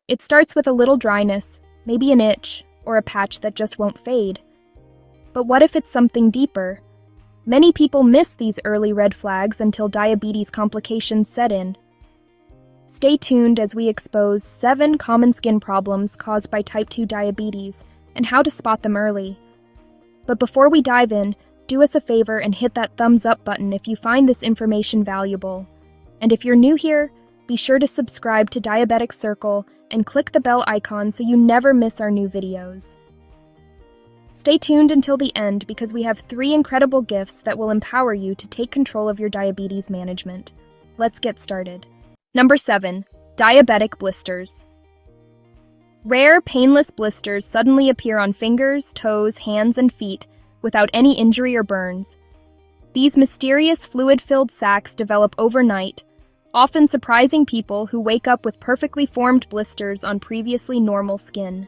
It starts with a little dryness, maybe an itch, or a patch that just won't fade. But what if it's something deeper? Many people miss these early red flags until diabetes complications set in. Stay tuned as we expose 7 common skin problems caused by type 2 diabetes and how to spot them early. But before we dive in, do us a favor and hit that thumbs up button if you find this information valuable. And if you're new here, be sure to subscribe to Diabetic Circle and click the bell icon so you never miss our new videos. Stay tuned until the end because we have 3 incredible gifts that will empower you to take control of your diabetes management. Let's get started. Number 7. Diabetic blisters. Rare, painless blisters suddenly appear on fingers, toes, hands, and feet without any injury or burns. These mysterious fluid-filled sacs develop overnight, often surprising people who wake up with perfectly formed blisters on previously normal skin.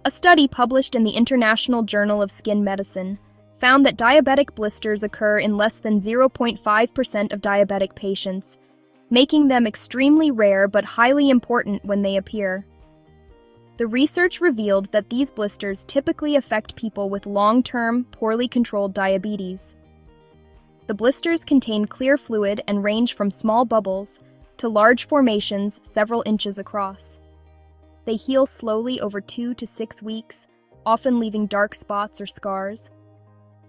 A study published in the International Journal of Skin Medicine found that diabetic blisters occur in less than 0.5% of diabetic patients, making them extremely rare but highly important when they appear. The research revealed that these blisters typically affect people with long-term, poorly controlled diabetes. The blisters contain clear fluid and range from small bubbles to large formations several inches across. They heal slowly over 2 to 6 weeks, often leaving dark spots or scars.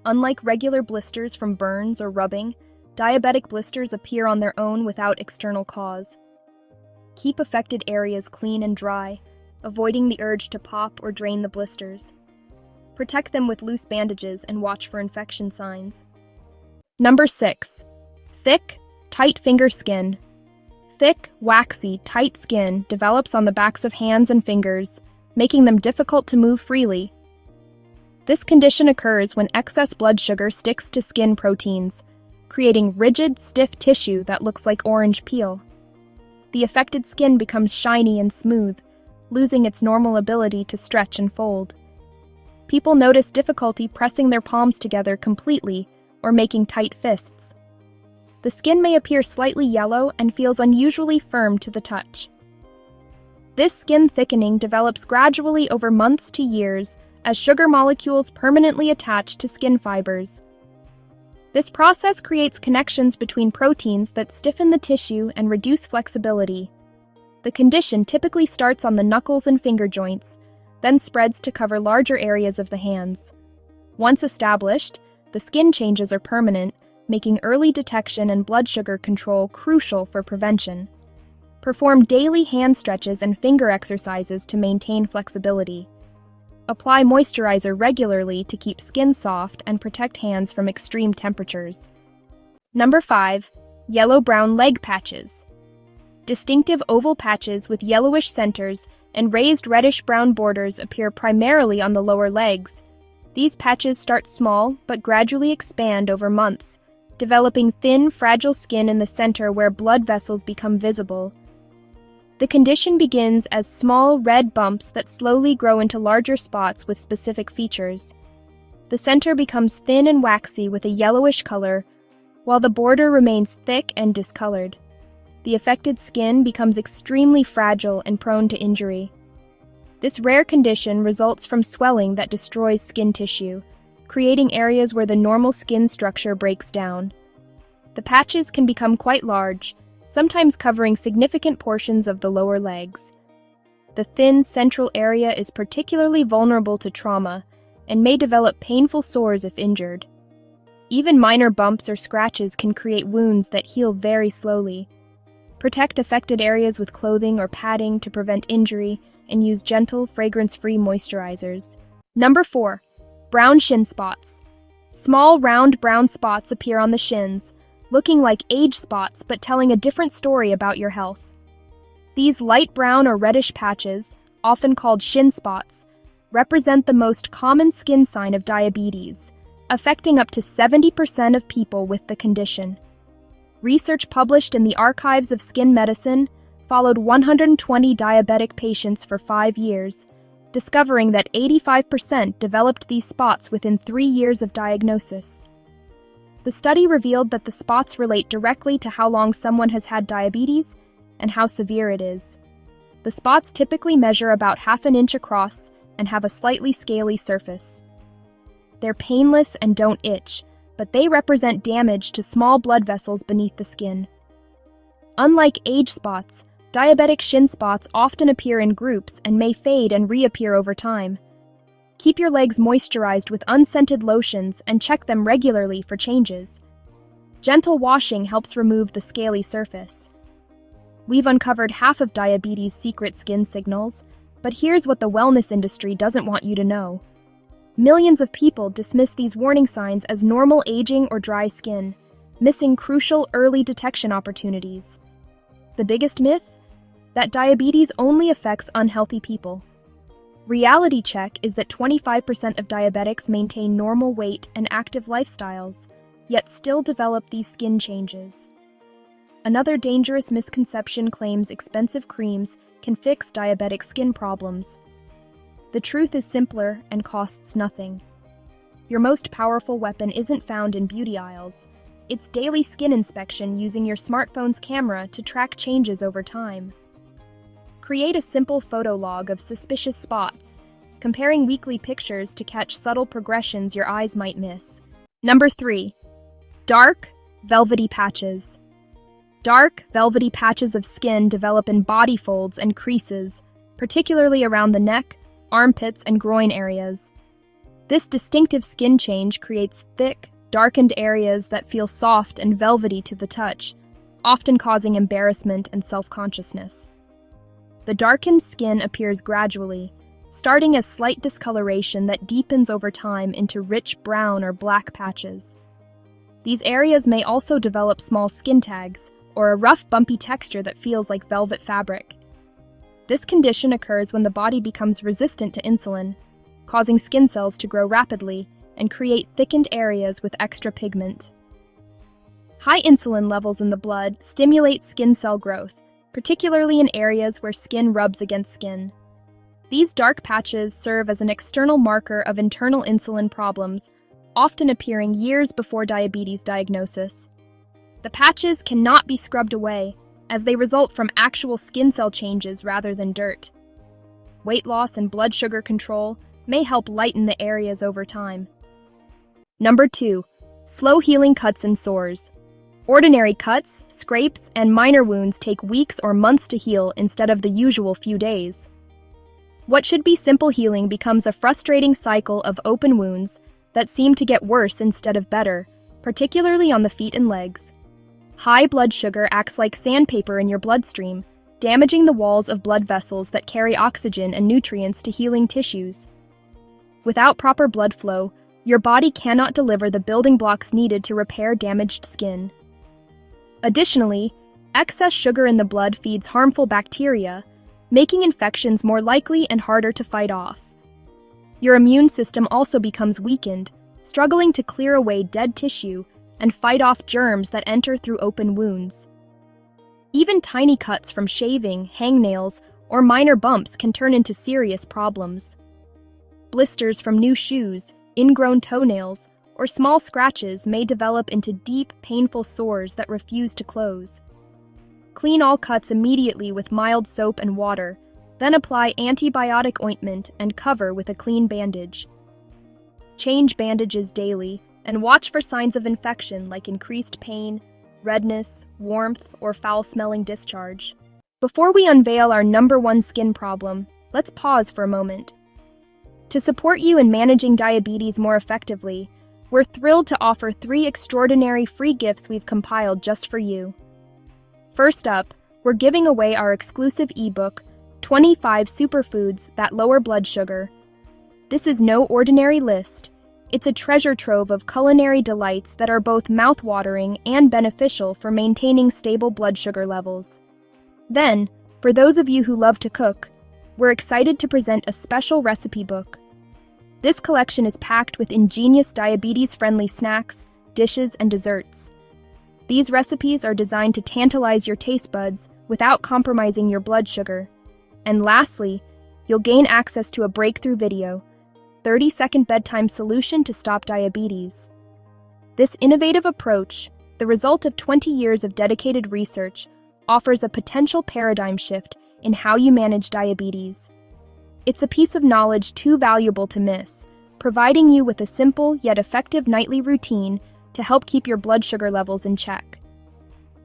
Unlike regular blisters from burns or rubbing, diabetic blisters appear on their own without external cause. Keep affected areas clean and dry, avoiding the urge to pop or drain the blisters. Protect them with loose bandages and watch for infection signs. Number 6. Thick, tight finger skin. Thick, waxy, tight skin develops on the backs of hands and fingers, making them difficult to move freely. This condition occurs when excess blood sugar sticks to skin proteins, creating rigid, stiff tissue that looks like orange peel. The affected skin becomes shiny and smooth, losing its normal ability to stretch and fold. People notice difficulty pressing their palms together completely or making tight fists. The skin may appear slightly yellow and feels unusually firm to the touch. This skin thickening develops gradually over months to years as sugar molecules permanently attach to skin fibers. This process creates connections between proteins that stiffen the tissue and reduce flexibility. The condition typically starts on the knuckles and finger joints, then spreads to cover larger areas of the hands. Once established, the skin changes are permanent, making early detection and blood sugar control crucial for prevention. Perform daily hand stretches and finger exercises to maintain flexibility. Apply moisturizer regularly to keep skin soft and protect hands from extreme temperatures. Number 5. Yellow-brown leg patches. Distinctive oval patches with yellowish centers and raised reddish-brown borders appear primarily on the lower legs. These patches start small but gradually expand over months, developing thin, fragile skin in the center where blood vessels become visible. The condition begins as small red bumps that slowly grow into larger spots with specific features. The center becomes thin and waxy with a yellowish color, while the border remains thick and discolored. The affected skin becomes extremely fragile and prone to injury. This rare condition results from swelling that destroys skin tissue, creating areas where the normal skin structure breaks down. The patches can become quite large, sometimes covering significant portions of the lower legs. The thin central area is particularly vulnerable to trauma and may develop painful sores if injured. Even minor bumps or scratches can create wounds that heal very slowly. Protect affected areas with clothing or padding to prevent injury and use gentle, fragrance-free moisturizers. Number 4. Brown shin spots. Small, round brown spots appear on the shins, looking like age spots but telling a different story about your health. These light brown or reddish patches, often called shin spots, represent the most common skin sign of diabetes, affecting up to 70% of people with the condition. Research published in the Archives of Skin Medicine followed 120 diabetic patients for 5 years, discovering that 85% developed these spots within 3 years of diagnosis. The study revealed that the spots relate directly to how long someone has had diabetes and how severe it is. The spots typically measure about half an inch across and have a slightly scaly surface. They're painless and don't itch, but they represent damage to small blood vessels beneath the skin. Unlike age spots, diabetic shin spots often appear in groups and may fade and reappear over time. Keep your legs moisturized with unscented lotions and check them regularly for changes. Gentle washing helps remove the scaly surface. We've uncovered half of diabetes' secret skin signals, but here's what the wellness industry doesn't want you to know. Millions of people dismiss these warning signs as normal aging or dry skin, missing crucial early detection opportunities. The biggest myth? That diabetes only affects unhealthy people. Reality check is that 25% of diabetics maintain normal weight and active lifestyles, yet still develop these skin changes. Another dangerous misconception claims expensive creams can fix diabetic skin problems. The truth is simpler and costs nothing. Your most powerful weapon isn't found in beauty aisles. It's daily skin inspection using your smartphone's camera to track changes over time. Create a simple photo log of suspicious spots, comparing weekly pictures to catch subtle progressions your eyes might miss. Number 3. Dark, velvety patches. Dark, velvety patches of skin develop in body folds and creases, particularly around the neck, armpits, and groin areas. This distinctive skin change creates thick, darkened areas that feel soft and velvety to the touch, often causing embarrassment and self-consciousness. The darkened skin appears gradually, starting as slight discoloration that deepens over time into rich brown or black patches. These areas may also develop small skin tags, or a rough, bumpy texture that feels like velvet fabric. This condition occurs when the body becomes resistant to insulin, causing skin cells to grow rapidly and create thickened areas with extra pigment. High insulin levels in the blood stimulate skin cell growth, particularly in areas where skin rubs against skin. These dark patches serve as an external marker of internal insulin problems, often appearing years before diabetes diagnosis. The patches cannot be scrubbed away, as they result from actual skin cell changes rather than dirt. Weight loss and blood sugar control may help lighten the areas over time. Number 2. Slow healing cuts and sores. Ordinary cuts, scrapes, and minor wounds take weeks or months to heal instead of the usual few days. What should be simple healing becomes a frustrating cycle of open wounds that seem to get worse instead of better, particularly on the feet and legs. High blood sugar acts like sandpaper in your bloodstream, damaging the walls of blood vessels that carry oxygen and nutrients to healing tissues. Without proper blood flow, your body cannot deliver the building blocks needed to repair damaged skin. Additionally, excess sugar in the blood feeds harmful bacteria, making infections more likely and harder to fight off. Your immune system also becomes weakened, struggling to clear away dead tissue and fight off germs that enter through open wounds. Even tiny cuts from shaving, hangnails, or minor bumps can turn into serious problems. Blisters from new shoes, ingrown toenails, or small scratches may develop into deep, painful sores that refuse to close. Clean all cuts immediately with mild soap and water, then apply antibiotic ointment and cover with a clean bandage. Change bandages daily and watch for signs of infection like increased pain, redness, warmth, or foul-smelling discharge. Before we unveil our number 1 skin problem, let's pause for a moment. To support you in managing diabetes more effectively, we're thrilled to offer 3 extraordinary free gifts we've compiled just for you. First up, we're giving away our exclusive ebook, 25 Superfoods That Lower Blood Sugar. This is no ordinary list. It's a treasure trove of culinary delights that are both mouth-watering and beneficial for maintaining stable blood sugar levels. Then, for those of you who love to cook, we're excited to present a special recipe book. This collection is packed with ingenious diabetes-friendly snacks, dishes, and desserts. These recipes are designed to tantalize your taste buds without compromising your blood sugar. And lastly, you'll gain access to a breakthrough video, 30-second bedtime solution to stop diabetes. This innovative approach, the result of 20 years of dedicated research, offers a potential paradigm shift in how you manage diabetes. It's a piece of knowledge too valuable to miss, providing you with a simple yet effective nightly routine to help keep your blood sugar levels in check.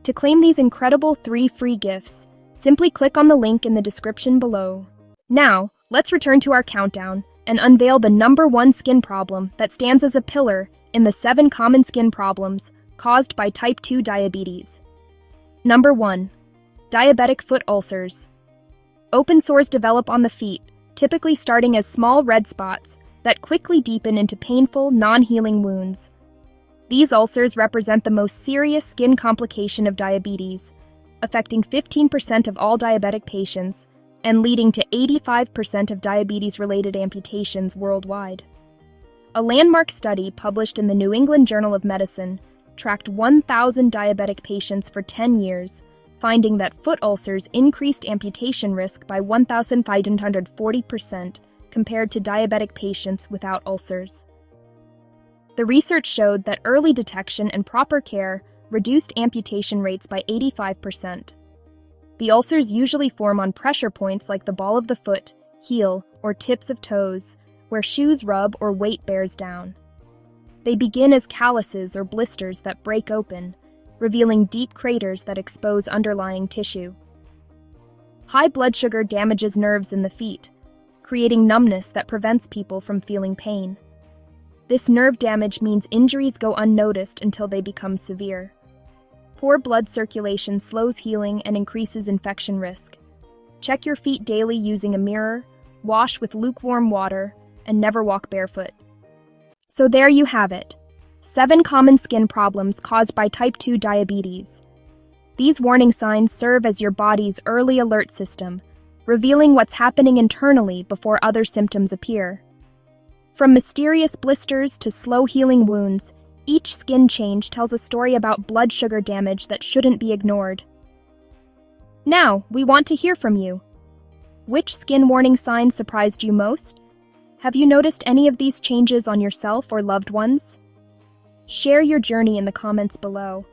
To claim these incredible 3 free gifts, simply click on the link in the description below. Now, let's return to our countdown and unveil the number 1 skin problem that stands as a pillar in the 7 common skin problems caused by type 2 diabetes. Number 1. Diabetic foot ulcers. Open sores develop on the feet, typically starting as small red spots that quickly deepen into painful, non-healing wounds. These ulcers represent the most serious skin complication of diabetes, affecting 15% of all diabetic patients and leading to 85% of diabetes-related amputations worldwide. A landmark study published in the New England Journal of Medicine tracked 1,000 diabetic patients for 10 years, finding that foot ulcers increased amputation risk by 1,540% compared to diabetic patients without ulcers. The research showed that early detection and proper care reduced amputation rates by 85%. The ulcers usually form on pressure points like the ball of the foot, heel, or tips of toes, where shoes rub or weight bears down. They begin as calluses or blisters that break open, revealing deep craters that expose underlying tissue. High blood sugar damages nerves in the feet, creating numbness that prevents people from feeling pain. This nerve damage means injuries go unnoticed until they become severe. Poor blood circulation slows healing and increases infection risk. Check your feet daily using a mirror, wash with lukewarm water, and never walk barefoot. So there you have it, 7 common skin problems caused by type 2 diabetes. These warning signs serve as your body's early alert system, revealing what's happening internally before other symptoms appear. From mysterious blisters to slow-healing wounds, each skin change tells a story about blood sugar damage that shouldn't be ignored. Now, we want to hear from you. Which skin warning signs surprised you most? Have you noticed any of these changes on yourself or loved ones? Share your journey in the comments below.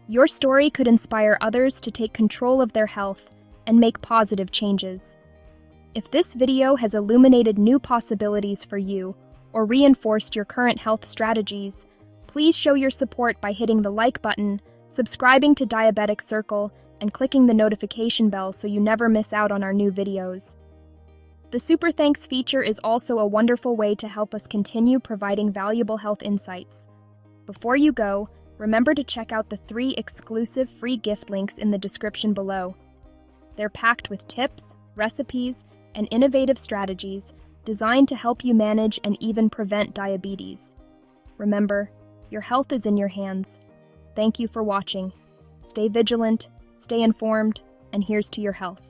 Your story could inspire others to take control of their health and make positive changes. If this video has illuminated new possibilities for you or reinforced your current health strategies, please show your support by hitting the like button, subscribing to Diabetic Circle, and clicking the notification bell so you never miss out on our new videos. The Super Thanks feature is also a wonderful way to help us continue providing valuable health insights. Before you go, remember to check out the 3 exclusive free gift links in the description below. They're packed with tips, recipes, and innovative strategies designed to help you manage and even prevent diabetes. Remember, your health is in your hands. Thank you for watching. Stay vigilant, stay informed, and here's to your health.